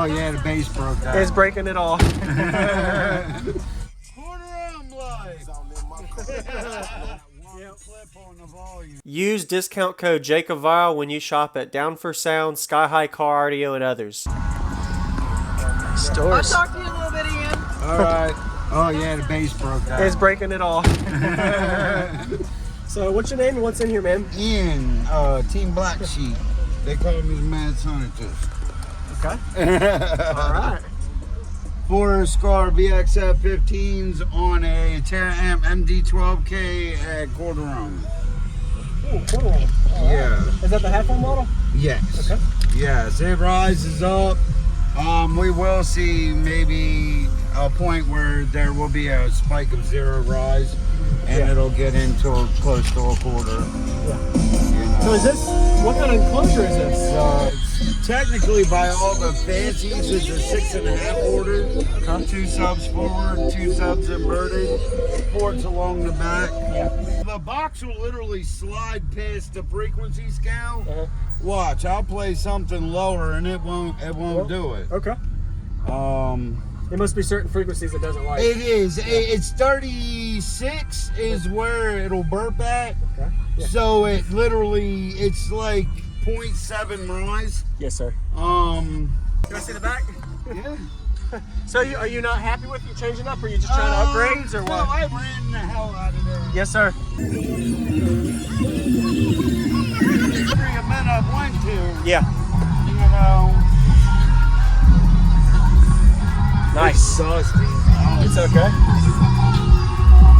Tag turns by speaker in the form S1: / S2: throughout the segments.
S1: yeah, the bass broke down.
S2: It's breaking it all. Use discount code JacobViral when you shop at Down for Sound, SkyHigh Car Audio, and others. Stores.
S3: I'll talk to you a little bit again.
S1: All right. Oh yeah, the bass broke down.
S2: It's breaking it all. So what's your name and what's in here, man?
S1: Ian, Team Black Sheep. They call me the Mad Scientist.
S2: Okay. All right.
S1: 4 Scar BXF 15s on a Taramps MD12K at quarter ohm.
S2: Oh, cool.
S1: Yeah.
S2: Is that the half-ohm model?
S1: Yes.
S2: Okay.
S1: Yes, it rises up. We will see maybe a point where there will be a spike of 0 rise, and it'll get into close to a quarter.
S2: Yeah.
S1: You know.
S2: So is this, what kind of enclosure is this?
S1: Technically, by all the fancies, it's a 6.5 order.
S2: Okay.
S1: 2 subs forward, 2 subs inverted, ports along the back.
S2: Yeah.
S1: The box will literally slide past the frequency scale.
S2: Uh-huh.
S1: Watch, I'll play something lower and it won't do it.
S2: Okay. There must be certain frequencies it doesn't like.
S1: It is. It's 36 is where it'll burp at.
S2: Okay. Yeah.
S1: So it literally, it's like 0.7 rise.
S2: Yes, sir.
S1: Um.
S2: Can I see the back?
S1: Yeah.
S2: So are you not happy with you changing up, or are you just trying to upgrades, or what?
S1: No, I ran the hell out of there.
S2: Yes, sir.
S1: Every event I've went to,
S2: Yeah.
S1: you know.
S2: Nice.
S1: Dusty.
S2: It's okay.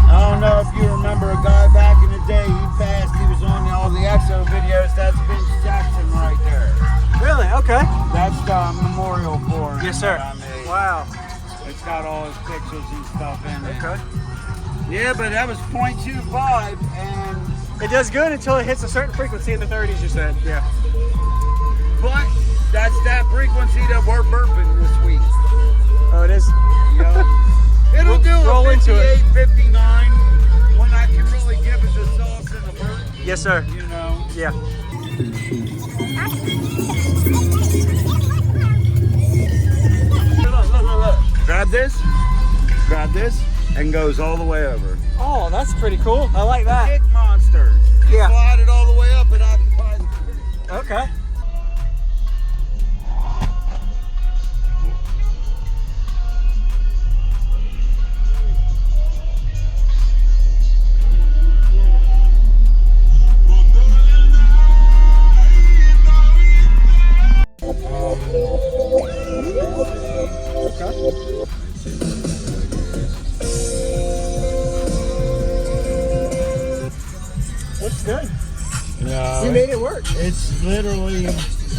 S1: I don't know if you remember a guy back in the day. He passed. He was on all the EXO videos. That's Vince Jackson right there.
S2: Really? Okay.
S1: That's the memorial for him.
S2: Yes, sir.
S1: that I made.
S2: Wow.
S1: It's got all his pictures and stuff in it.
S2: Okay.
S1: Yeah, but that was 0.25, and
S2: It does good until it hits a certain frequency in the 30s, you said. Yeah.
S1: but that's that frequency that we're burping this week.
S2: Oh, it is?
S1: Yeah. It'll do
S2: roll
S1: a
S2: into it.
S1: 58, 59 when I can really give it the sauce and the burp.
S2: Yes, sir.
S1: You know.
S2: Yeah. Look.
S1: Grab this, and goes all the way over.
S2: Oh, that's pretty cool. I like that.
S1: Kick monster. You
S2: Yeah.
S1: slide it all the way up and occupies the video.
S2: Okay. Looks good.
S1: No,
S2: You made it work.
S1: it's literally,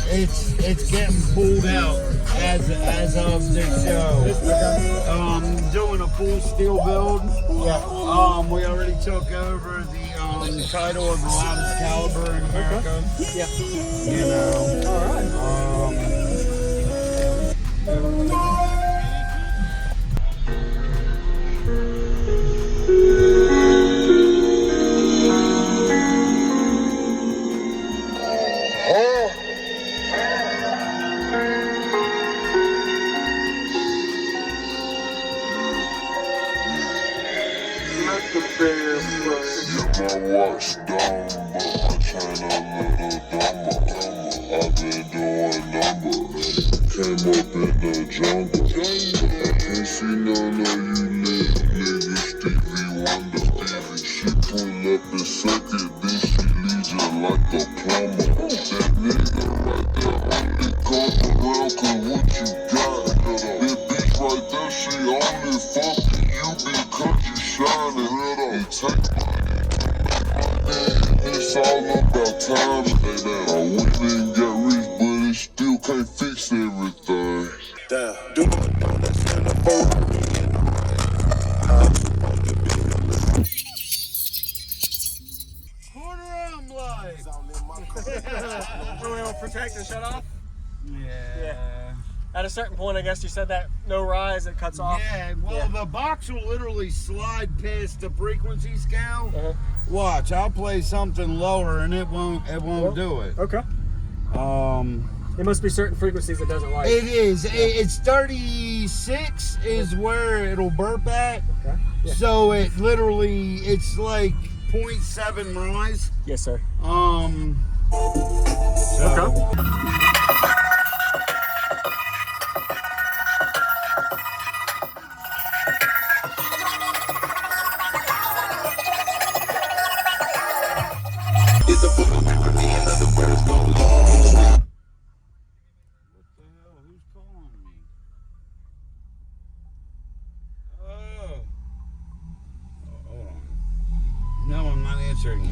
S1: it's getting pulled out as of this show. Doing a full steel build.
S2: Yeah.
S1: We already took over the title of the loudest caliber in America.
S2: Yeah.
S1: You know.
S2: All right.
S4: Watch down, but my channel a little dumber. I've been doing numbers. Came up in the jungle. I can't see none of you niggas. Stevie Wonder. She pull up and suck it, then she leaves it like a plumber. That nigga right there only come around 'cause what you got. That bitch right there, she only fucking you because you shining. He take it's all about time. I went and got rich, but it still can't fix everything.
S5: Damn, dude, that's in the boat.
S1: Quarter arm light.
S2: Will protect and shut off?
S1: Yeah.
S2: At a certain point, I guess you said that no rise, it cuts off.
S1: Yeah, well, the box will literally slide past the frequency scale.
S2: Uh-huh.
S1: Watch, I'll play something lower and it won't do it.
S2: Okay.
S3: It must be certain frequencies it doesn't like.
S1: It is. It's 36 is where it'll burp at.
S3: Okay. Yeah.
S1: So it literally, it's like 0.7 rise.
S3: Yes, sir.
S1: So,
S3: Okay.
S1: Who's calling me? Oh. Hold on. No, I'm not answering you.